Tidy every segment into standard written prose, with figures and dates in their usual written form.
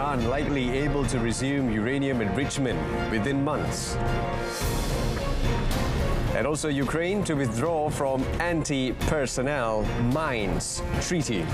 Iran likely able to resume uranium enrichment within months. And also Ukraine to withdraw from anti-personnel mines treaty.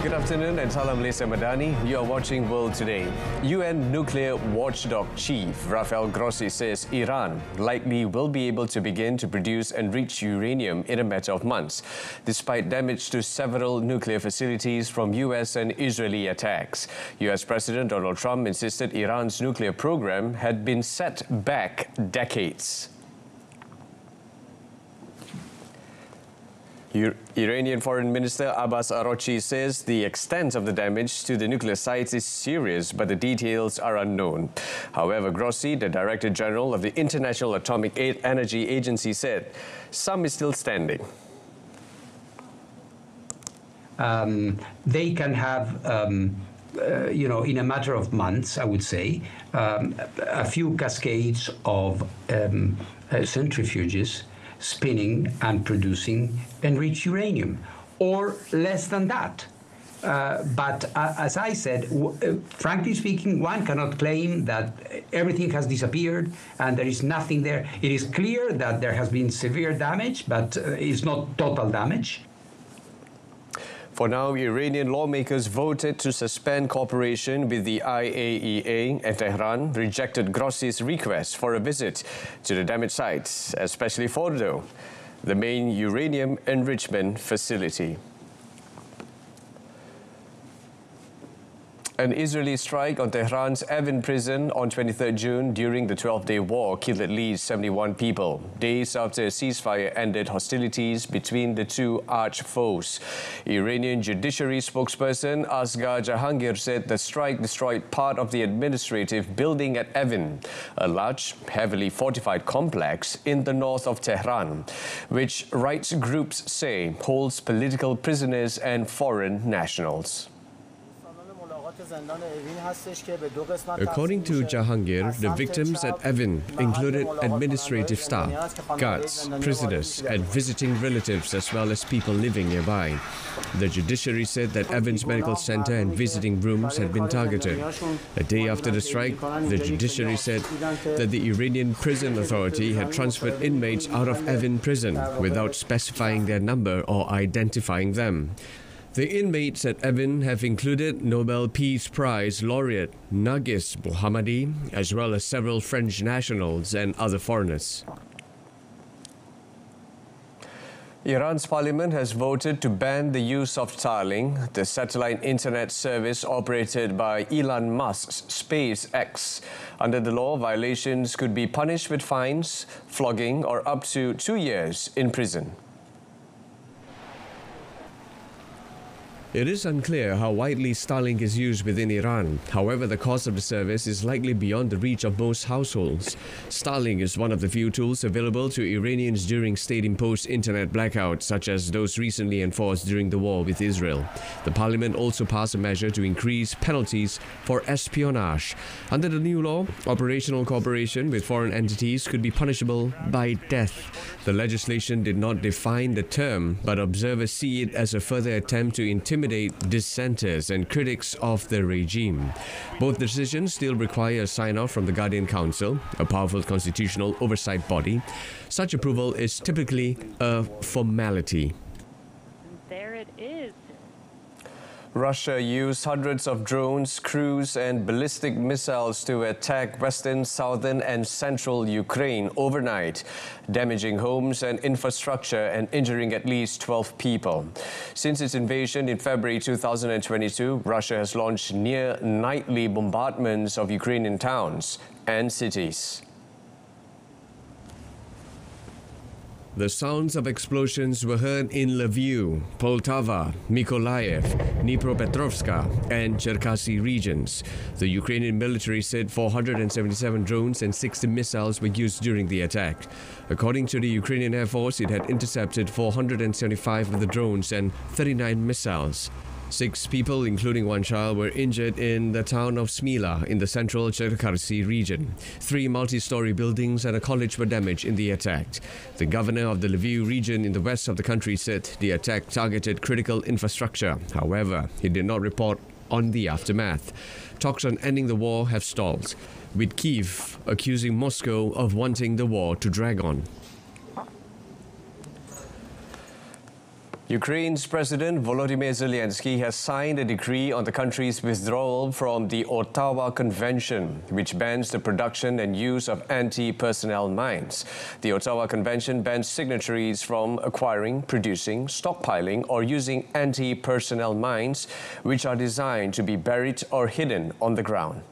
Good afternoon and Salam Malaysia Madani. You are watching World Today. UN nuclear watchdog chief Rafael Grossi says Iran likely will be able to begin to produce enriched uranium in a matter of months, despite damage to several nuclear facilities from US and Israeli attacks. US President Donald Trump insisted Iran's nuclear program had been set back decades. Iranian Foreign Minister Abbas Araghchi says the extent of the damage to the nuclear sites is serious, but the details are unknown. However, Grossi, the Director General of the International Atomic Energy Agency, said some is still standing. They can have, in a matter of months, I would say, a few cascades of centrifuges spinning and producing enriched uranium, or less than that. But as I said, frankly speaking, one cannot claim that everything has disappeared and there is nothing there. It is clear that there has been severe damage, but it's not total damage. For now, Iranian lawmakers voted to suspend cooperation with the IAEA, and Tehran rejected Grossi's request for a visit to the damaged sites, especially Fordo, the main uranium enrichment facility. An Israeli strike on Tehran's Evin prison on 23 June during the 12-day war killed at least 71 people, days after a ceasefire ended hostilities between the two arch foes. Iranian judiciary spokesperson Asghar Jahangir said the strike destroyed part of the administrative building at Evin, a large, heavily fortified complex in the north of Tehran, which rights groups say holds political prisoners and foreign nationals. According to Jahangir, the victims at Evin included administrative staff, guards, prisoners, and visiting relatives, as well as people living nearby. The judiciary said that Evin's medical center and visiting rooms had been targeted. A day after the strike, the judiciary said that the Iranian prison authority had transferred inmates out of Evin prison without specifying their number or identifying them. The inmates at Evin have included Nobel Peace Prize laureate Nargis Mohammadi, as well as several French nationals and other foreigners. Iran's parliament has voted to ban the use of Starlink, the satellite internet service operated by Elon Musk's SpaceX. Under the law, violations could be punished with fines, flogging, or up to 2 years in prison. It is unclear how widely Starlink is used within Iran. However, the cost of the service is likely beyond the reach of most households. Starlink is one of the few tools available to Iranians during state-imposed internet blackouts, such as those recently enforced during the war with Israel. The parliament also passed a measure to increase penalties for espionage. Under the new law, operational cooperation with foreign entities could be punishable by death. The legislation did not define the term, but observers see it as a further attempt to intimidate dissenters and critics of the regime. Both decisions still require a sign-off from the Guardian Council, a powerful constitutional oversight body. Such approval is typically a formality. There it is. Russia used hundreds of drones, cruise and ballistic missiles to attack western, southern and central Ukraine overnight, damaging homes and infrastructure and injuring at least 12 people. Since its invasion in February 2022, Russia has launched near-nightly bombardments of Ukrainian towns and cities. The sounds of explosions were heard in Lviv, Poltava, Mykolaiv, Dnipropetrovsk and Cherkasy regions. The Ukrainian military said 477 drones and 60 missiles were used during the attack. According to the Ukrainian Air Force, it had intercepted 475 of the drones and 39 missiles. 6 people, including 1 child, were injured in the town of Smila in the central Cherkarsi region. 3 multi-story buildings and a college were damaged in the attack. The governor of the Lviv region in the west of the country said the attack targeted critical infrastructure. However, he did not report on the aftermath. Talks on ending the war have stalled, with Kyiv accusing Moscow of wanting the war to drag on. Ukraine's President Volodymyr Zelensky has signed a decree on the country's withdrawal from the Ottawa Convention, which bans the production and use of anti-personnel mines. The Ottawa Convention bans signatories from acquiring, producing, stockpiling or using anti-personnel mines, which are designed to be buried or hidden on the ground.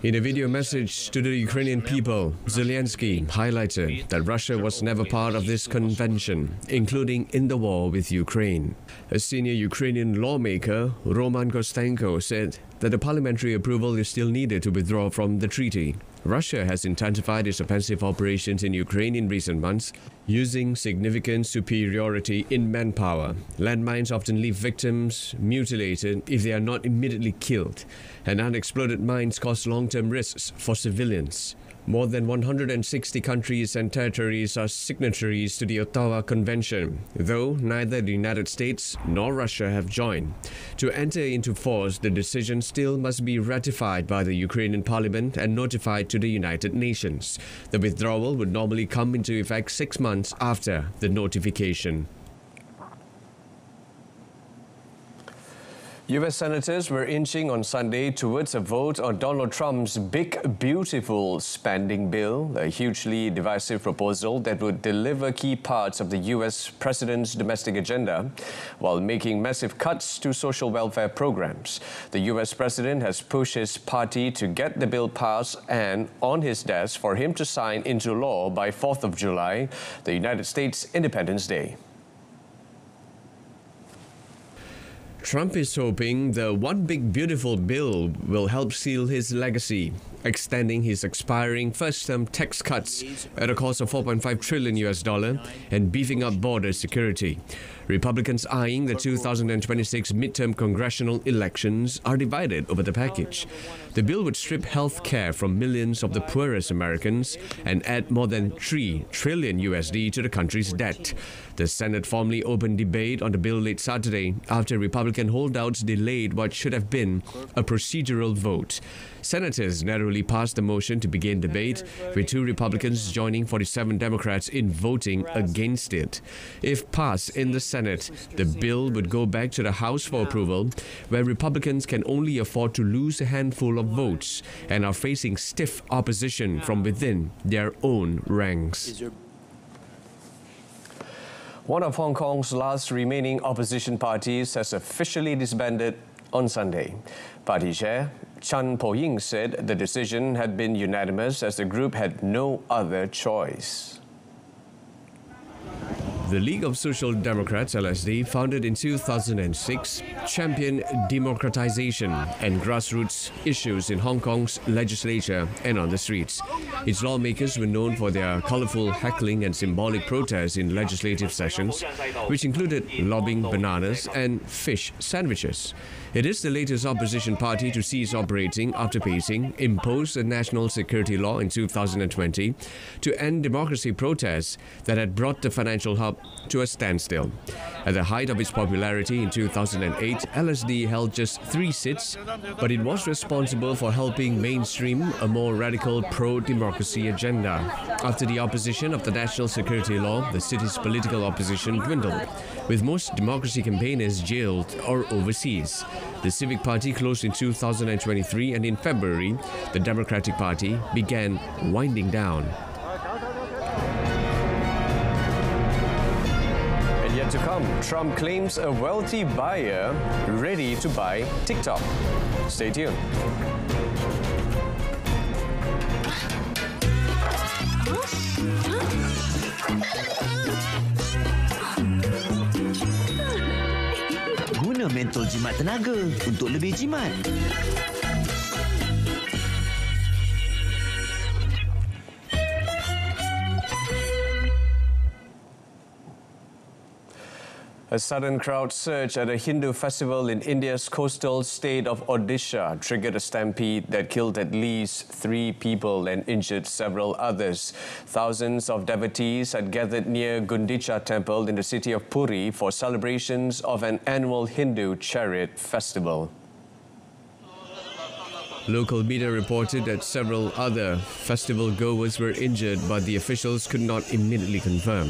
In a video message to the Ukrainian people, Zelensky highlighted that Russia was never part of this convention, including in the war with Ukraine. A senior Ukrainian lawmaker, Roman Kostenko, said that the parliamentary approval is still needed to withdraw from the treaty. Russia has intensified its offensive operations in Ukraine in recent months, using significant superiority in manpower. Landmines often leave victims mutilated if they are not immediately killed, and unexploded mines cause long-term risks for civilians. More than 160 countries and territories are signatories to the Ottawa Convention, though neither the United States nor Russia have joined. To enter into force, the decision still must be ratified by the Ukrainian Parliament and notified to the United Nations. The withdrawal would normally come into effect 6 months after the notification. U.S. senators were inching on Sunday towards a vote on Donald Trump's Big Beautiful Spending Bill, a hugely divisive proposal that would deliver key parts of the U.S. president's domestic agenda while making massive cuts to social welfare programs. The U.S. president has pushed his party to get the bill passed and on his desk for him to sign into law by 4th of July, the United States Independence Day. Trump is hoping the One Big Beautiful Bill will help seal his legacy, extending his expiring first-term tax cuts at a cost of $4.5 trillion and beefing up border security. Republicans eyeing the 2026 midterm congressional elections are divided over the package. The bill would strip health care from millions of the poorest Americans and add more than $3 trillion to the country's debt. The Senate formally opened debate on the bill late Saturday after Republican holdouts delayed what should have been a procedural vote. Senators narrowly passed the motion to begin debate, with 2 Republicans joining 47 Democrats in voting against it. If passed in the Senate, the bill would go back to the House for approval, where Republicans can only afford to lose a handful of votes and are facing stiff opposition from within their own ranks. One of Hong Kong's last remaining opposition parties has officially disbanded on Sunday. Party chair Chan Po-ying said the decision had been unanimous as the group had no other choice. The League of Social Democrats, LSD, founded in 2006, championed democratization and grassroots issues in Hong Kong's legislature and on the streets. Its lawmakers were known for their colorful heckling and symbolic protests in legislative sessions, which included lobbing bananas and fish sandwiches. It is the latest opposition party to cease operating after Beijing imposed a national security law in 2020 to end democracy protests that had brought the financial hub to a standstill. At the height of its popularity in 2008, LSD held just 3 seats, but it was responsible for helping mainstream a more radical pro-democracy agenda. After the opposition of the national security law, the city's political opposition dwindled, with most democracy campaigners jailed or overseas. The Civic Party closed in 2023, and in February, the Democratic Party began winding down. And yet to come, Trump claims a wealthy buyer ready to buy TikTok. Stay tuned. Guna mentol jimat tenaga untuk lebih jimat. A sudden crowd surge at a Hindu festival in India's coastal state of Odisha triggered a stampede that killed at least 3 people and injured several others. Thousands of devotees had gathered near Gundicha temple in the city of Puri for celebrations of an annual Hindu chariot festival. Local media reported that several other festival goers were injured, but the officials could not immediately confirm.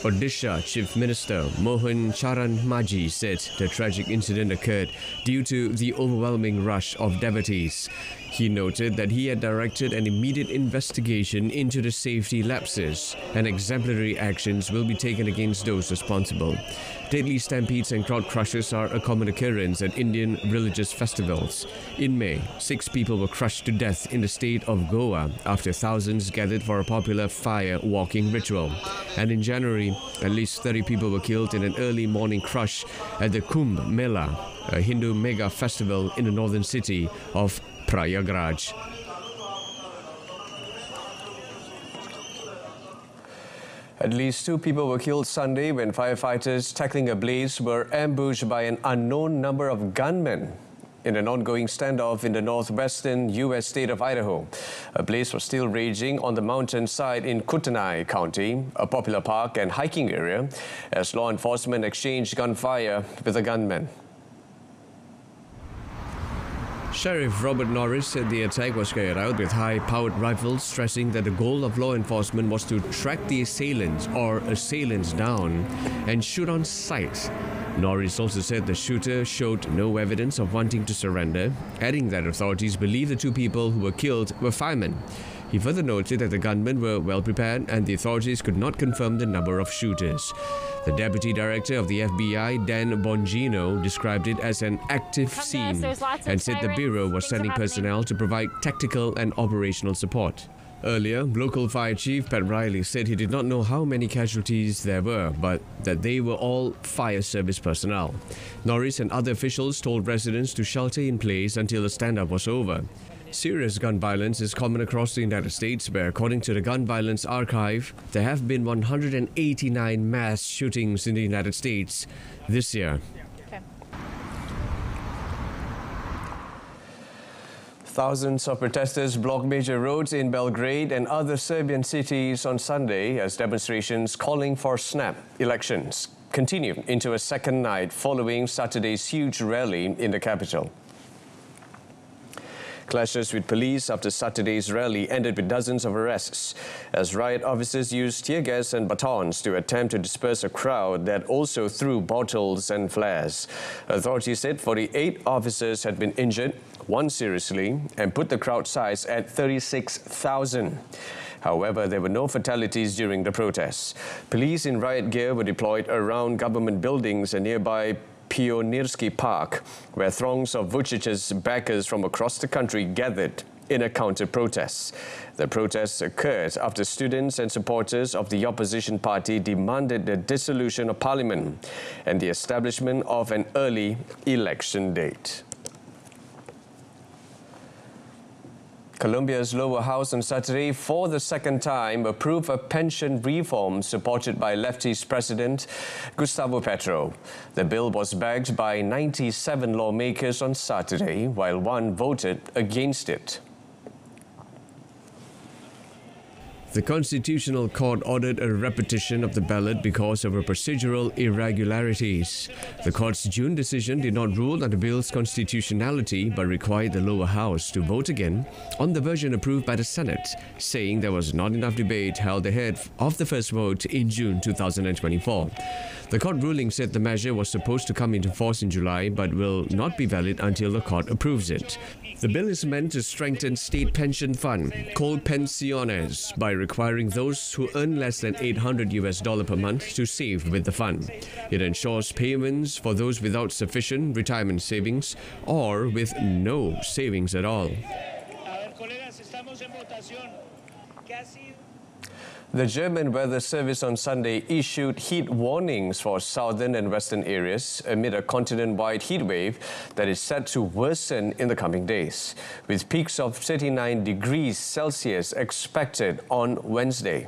Odisha Chief Minister Mohan Charan Maji said the tragic incident occurred due to the overwhelming rush of devotees. He noted that he had directed an immediate investigation into the safety lapses and exemplary actions will be taken against those responsible. Deadly stampedes and crowd crushes are a common occurrence at Indian religious festivals. In May, 6 people were crushed to death in the state of Goa after thousands gathered for a popular fire walking ritual. And in January, at least 30 people were killed in an early morning crush at the Kumbh Mela, a Hindu mega festival in the northern city of Prayagraj. At least 2 people were killed Sunday when firefighters tackling a blaze were ambushed by an unknown number of gunmen in an ongoing standoff in the northwestern U.S. state of Idaho. A blaze was still raging on the mountainside in Kootenai County, a popular park and hiking area, as law enforcement exchanged gunfire with the gunmen. Sheriff Robert Norris said the attack was carried out with high-powered rifles, stressing that the goal of law enforcement was to track the assailants down and shoot on sight. Norris also said the shooter showed no evidence of wanting to surrender, adding that authorities believe the 2 people who were killed were firemen. He further noted that the gunmen were well prepared and the authorities could not confirm the number of shooters. The Deputy Director of the FBI, Dan Bongino, described it as an active scene and said the Bureau was sending personnel to provide tactical and operational support. Earlier, local fire chief Pat Riley said he did not know how many casualties there were, but that they were all fire service personnel. Norris and other officials told residents to shelter in place until the standoff was over. Serious gun violence is common across the United States, where according to the Gun Violence Archive, there have been 189 mass shootings in the United States this year. Thousands of protesters blocked major roads in Belgrade and other Serbian cities on Sunday as demonstrations calling for snap elections continue into a second night following Saturday's huge rally in the capital. Clashes with police after Saturday's rally ended with dozens of arrests as riot officers used tear gas and batons to attempt to disperse a crowd that also threw bottles and flares. Authorities said 48 officers had been injured, 1 seriously, and put the crowd size at 36,000. However, there were no fatalities during the protests. Police in riot gear were deployed around government buildings and nearby Pionierski Park, where throngs of Vucic's backers from across the country gathered in a counter-protest. The protests occurred after students and supporters of the opposition party demanded the dissolution of parliament and the establishment of an early election date. Colombia's lower house on Saturday, for the second time, approved a pension reform supported by leftist President Gustavo Petro. The bill was backed by 97 lawmakers on Saturday, while 1 voted against it. The Constitutional Court ordered a repetition of the ballot because of procedural irregularities. The court's June decision did not rule on the bill's constitutionality but required the lower house to vote again on the version approved by the Senate, saying there was not enough debate held ahead of the first vote in June 2024. The court ruling said the measure was supposed to come into force in July but will not be valid until the court approves it. The bill is meant to strengthen state pension fund called Pensiones by requiring those who earn less than $800 per month to save with the fund. It ensures payments for those without sufficient retirement savings or with no savings at all. The German Weather Service on Sunday issued heat warnings for southern and western areas amid a continent-wide heat wave that is set to worsen in the coming days, with peaks of 39 degrees Celsius expected on Wednesday.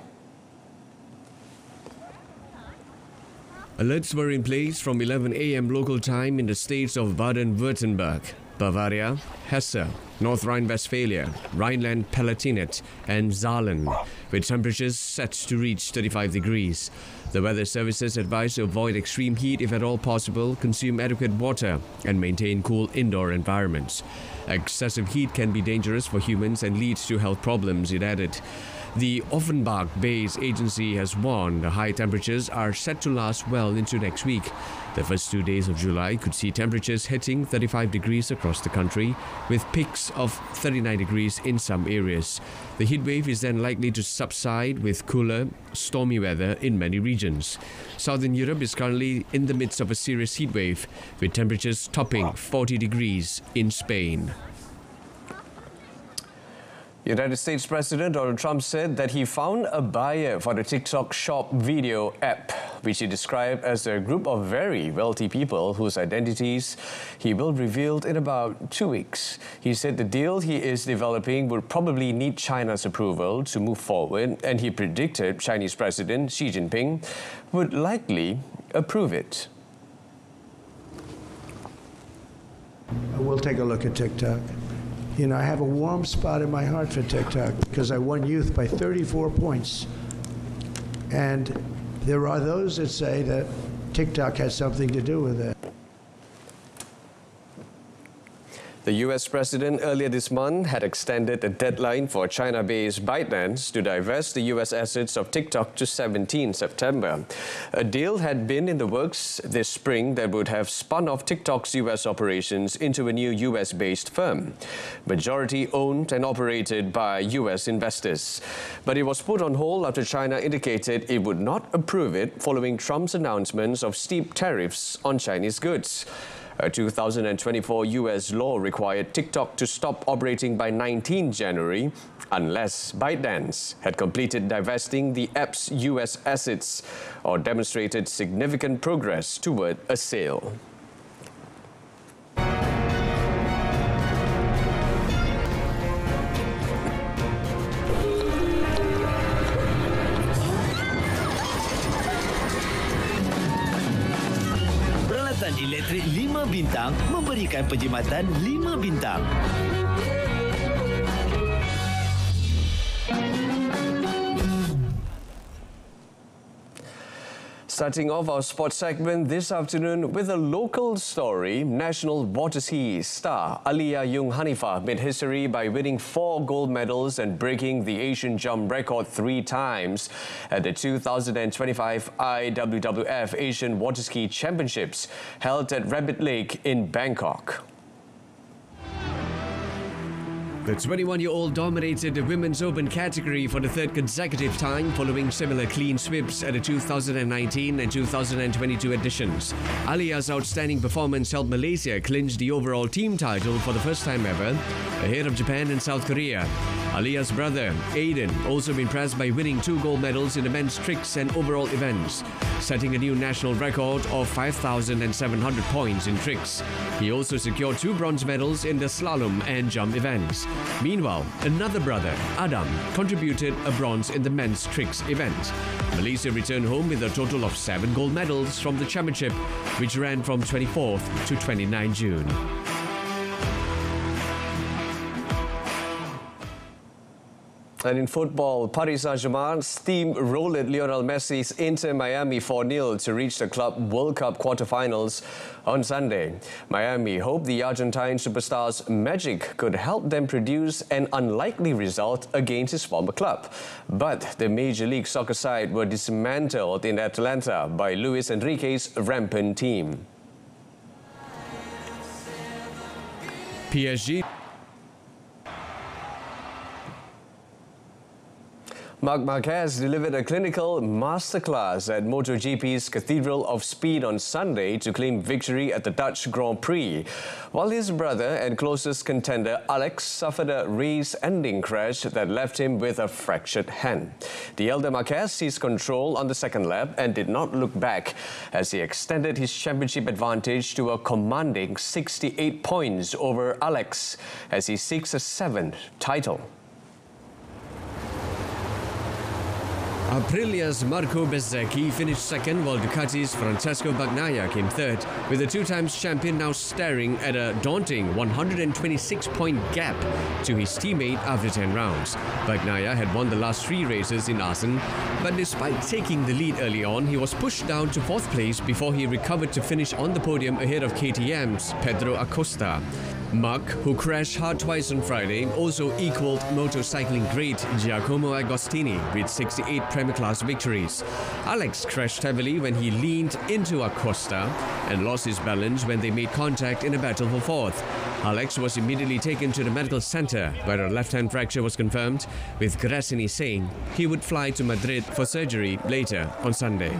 Alerts were in place from 11 a.m. local time in the states of Baden-Württemberg, Bavaria, Hesse, North Rhine-Westphalia, Rhineland-Palatinate and Saarland, with temperatures set to reach 35 degrees. The weather services advise to avoid extreme heat if at all possible, consume adequate water and maintain cool indoor environments. Excessive heat can be dangerous for humans and lead to health problems, it added. The Offenbach Base Agency has warned the high temperatures are set to last well into next week. The first 2 days of July could see temperatures hitting 35 degrees across the country, with peaks of 39 degrees in some areas. The heat wave is then likely to subside with cooler, stormy weather in many regions. Southern Europe is currently in the midst of a serious heat wave, with temperatures topping 40 degrees in Spain. United States President Donald Trump said that he found a buyer for the TikTok Shop video app, which he described as a group of very wealthy people whose identities he will reveal in about 2 weeks. He said the deal he is developing would probably need China's approval to move forward, and he predicted Chinese President Xi Jinping would likely approve it. We'll take a look at TikTok. You know, I have a warm spot in my heart for TikTok because I won youth by 34 points. And there are those that say that TikTok has something to do with it. The US president earlier this month had extended the deadline for China-based ByteDance to divest the US assets of TikTok to 17 September. A deal had been in the works this spring that would have spun off TikTok's US operations into a new US-based firm, majority owned and operated by US investors. But it was put on hold after China indicated it would not approve it following Trump's announcements of steep tariffs on Chinese goods. A 2024 US law required TikTok to stop operating by 19 January unless ByteDance had completed divesting the app's US assets or demonstrated significant progress toward a sale. Elektrik 5 bintang memberikan perkhidmatan 5 bintang. Starting off our sports segment this afternoon with a local story, national water ski star Aliyah Yung Hanifah made history by winning 4 gold medals and breaking the Asian jump record 3 times at the 2025 IWWF Asian Water Ski Championships held at Rabbit Lake in Bangkok. The 21-year-old dominated the Women's Open category for the 3rd consecutive time following similar clean sweeps at the 2019 and 2022 editions. Aliyah's outstanding performance helped Malaysia clinch the overall team title for the first time ever, ahead of Japan and South Korea. Aliyah's brother, Aiden, also impressed by winning 2 gold medals in the men's tricks and overall events, setting a new national record of 5,700 points in tricks. He also secured 2 bronze medals in the slalom and jump events. Meanwhile, another brother, Adam, contributed a bronze in the men's tricks event. Malaysia returned home with a total of 7 gold medals from the championship, which ran from 24th to 29 June. And in football, Paris Saint-Germain steamrolled Lionel Messi's Inter Miami 4-0 to reach the Club World Cup quarterfinals on Sunday. Miami hoped the Argentine superstar's magic could help them produce an unlikely result against his former club. But the Major League Soccer side were dismantled in Atlanta by Luis Enrique's rampant team. PSG. Marc Marquez delivered a clinical masterclass at MotoGP's Cathedral of Speed on Sunday to claim victory at the Dutch Grand Prix, while his brother and closest contender Alex suffered a race-ending crash that left him with a fractured hand. The elder Marquez seized control on the second lap and did not look back as he extended his championship advantage to a commanding 68 points over Alex as he seeks a 7th title. Aprilia's Marco Bezzecchi finished second, while Ducati's Francesco Bagnaia came third, with the two-times champion now staring at a daunting 126-point gap to his teammate after 10 rounds. Bagnaia had won the last 3 races in Assen, but despite taking the lead early on, he was pushed down to 4th place before he recovered to finish on the podium ahead of KTM's Pedro Acosta. Marc, who crashed hard twice on Friday, also equalled motorcycling great Giacomo Agostini with 68 Premier Class victories. Alex crashed heavily when he leaned into Acosta and lost his balance when they made contact in a battle for 4th. Alex was immediately taken to the medical center, where a left-hand fracture was confirmed, with Grassini saying he would fly to Madrid for surgery later on Sunday.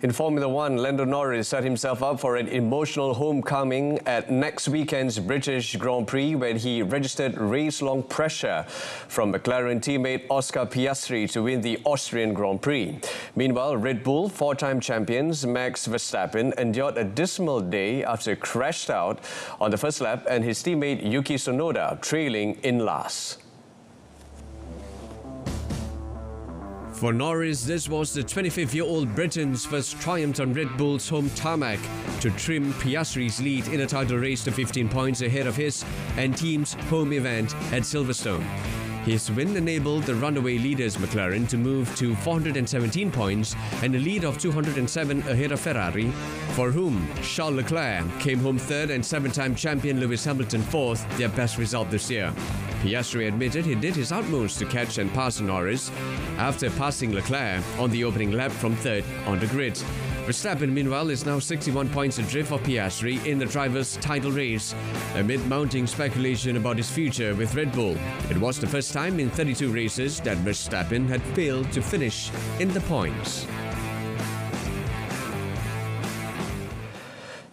In Formula One, Lando Norris set himself up for an emotional homecoming at next weekend's British Grand Prix, when he registered race-long pressure from McLaren teammate Oscar Piastri to win the Austrian Grand Prix. Meanwhile, Red Bull 4-time champions Max Verstappen endured a dismal day after crashed out on the first lap, and his teammate Yuki Tsunoda trailing in last. For Norris, this was the 25-year-old Britain's first triumph on Red Bull's home tarmac to trim Piastri's lead in a title race to 15 points ahead of his and team's home event at Silverstone. His win enabled the runaway leaders McLaren to move to 417 points and a lead of 207 ahead of Ferrari, for whom Charles Leclerc came home third and 7-time champion Lewis Hamilton fourth, their best result this year. Piastri admitted he did his utmost to catch and pass Norris after passing Leclerc on the opening lap from third on the grid. Verstappen, meanwhile, is now 61 points adrift of Piastri in the drivers' title race, amid mounting speculation about his future with Red Bull. It was the first time in 32 races that Verstappen had failed to finish in the points.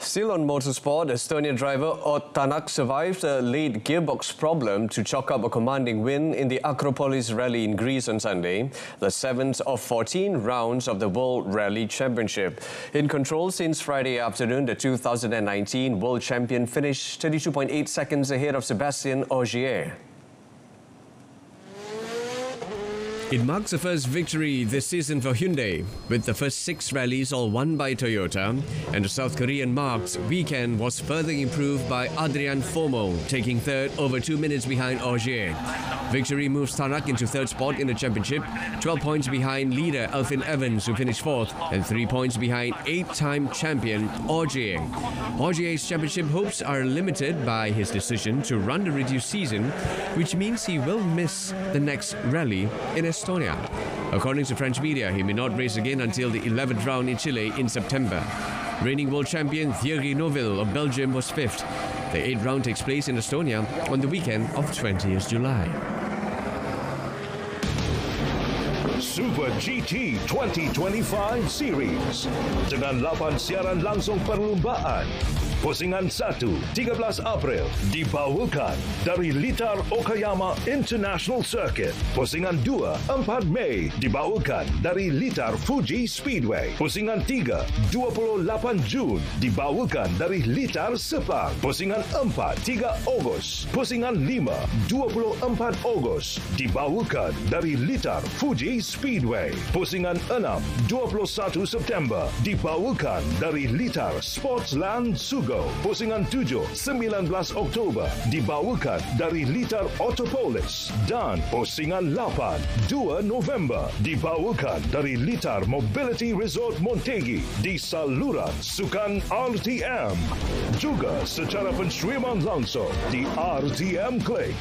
Still on motorsport, Estonian driver Ott Tänak survived a late gearbox problem to chalk up a commanding win in the Acropolis Rally in Greece on Sunday, the 7th of 14 rounds of the World Rally Championship. In control since Friday afternoon, the 2019 world champion finished 32.8 seconds ahead of Sébastien Ogier. It marks the first victory this season for Hyundai, with the first 6 rallies all won by Toyota, and the South Korean marque's weekend was further improved by Adrian Fomo, taking third over 2 minutes behind Ogier. Victory moves Tänak into third spot in the championship, 12 points behind leader Elfyn Evans, who finished fourth, and 3 points behind 8-time champion Ogier. Ogier's championship hopes are limited by his decision to run the reduced season, which means he will miss the next rally in Estonia. According to French media, he may not race again until the 11th round in Chile in September. Reigning world champion Thierry Neuville of Belgium was 5th. The 8th round takes place in Estonia on the weekend of 20th July. Super GT 2025 Series dengan 8 siaran langsung perlumbaan. Pusingan 1, 13 April dibawakan dari Litar Okayama International Circuit. Pusingan 2, 4 Mei dibawakan dari Litar Fuji Speedway. Pusingan 3, 28 Jun dibawakan dari Litar Sepang. Pusingan 4, 3 Ogos. Pusingan 5, 24 Ogos dibawakan dari Litar Fuji Speedway. Pusingan 6, 21 September dibawakan dari Litar Sportsland Sugo. Pusingan 7, 19 Oktober dibawakan dari Litar Autopolis, dan pusingan 8, 2 November dibawakan dari Litar Mobility Resort Montegi di saluran Sukan RTM, juga secara penstreaman langsung di RTM Click.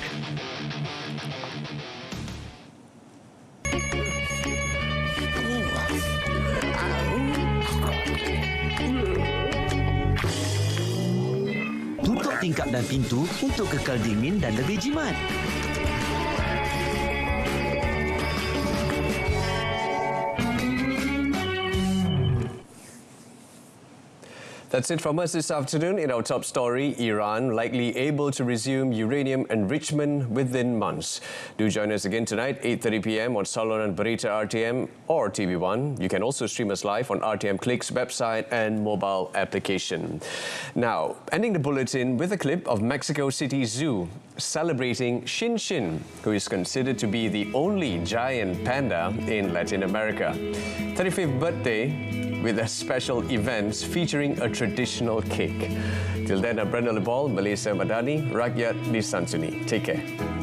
Tingkap dan pintu untuk kekal dingin dan lebih jimat. That's it from us this afternoon. In our top story, Iran likely able to resume uranium enrichment within months. Do join us again tonight, 8:30 p.m. on saluran Berita RTM or TV1. You can also stream us live on RTM Click's website and mobile application. Now, ending the bulletin with a clip of Mexico City Zoo celebrating Shin Shin, who is considered to be the only giant panda in Latin America. 35th birthday with a special events featuring a traditional cake. Till then, I'm Brenda Lebol, Malaysia MADANI, Rakyat, Disantuni. Take care.